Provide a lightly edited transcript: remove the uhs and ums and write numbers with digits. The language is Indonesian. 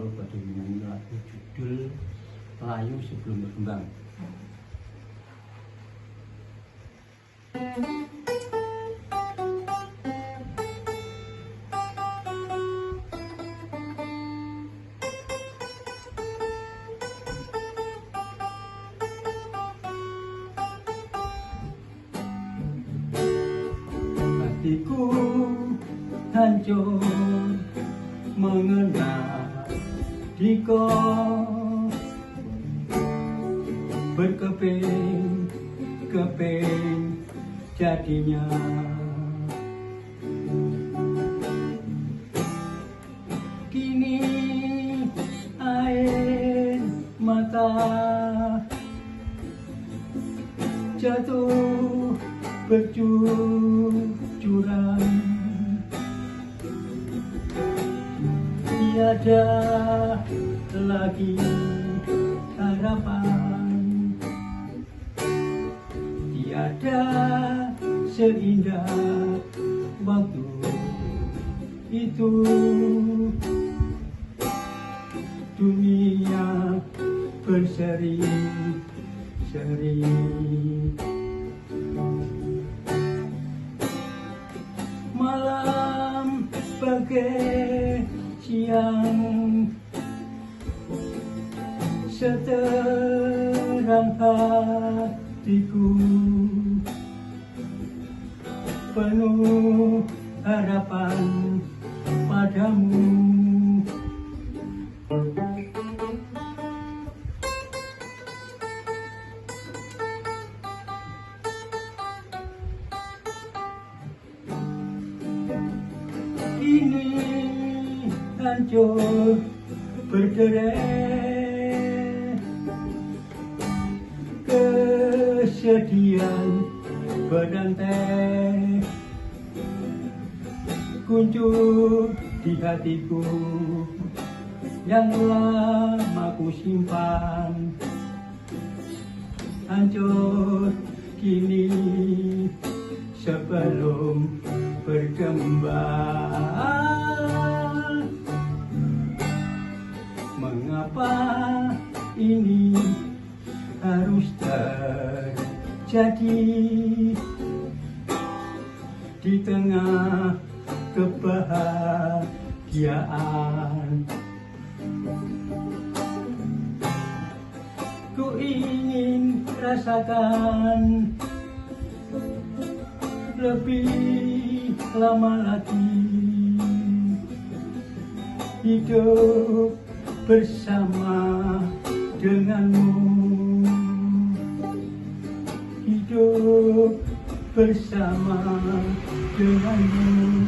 kalau pada nyanyi lagu judul Layu Sebelum Berkembang. Hatiku hancur mengenal dikau, berkeping-keping jadinya. Kini air mata jatuh bercucuran, tiada lagi harapan, tiada seindah waktu itu. Dunia berseri-seri, malam bagai siang, seterang hatiku penuh harapan padamu. Kini hancur berderai, kesedihan berantai kuncup di hatiku yang lama ku simpan. Hancur kini sebelum berkembang. Mengapa ini harus terjadi di tengah kebahagiaan? Ku ingin rasakan lebih lama lagi, hidup bersama denganmu, hidup bersama denganmu.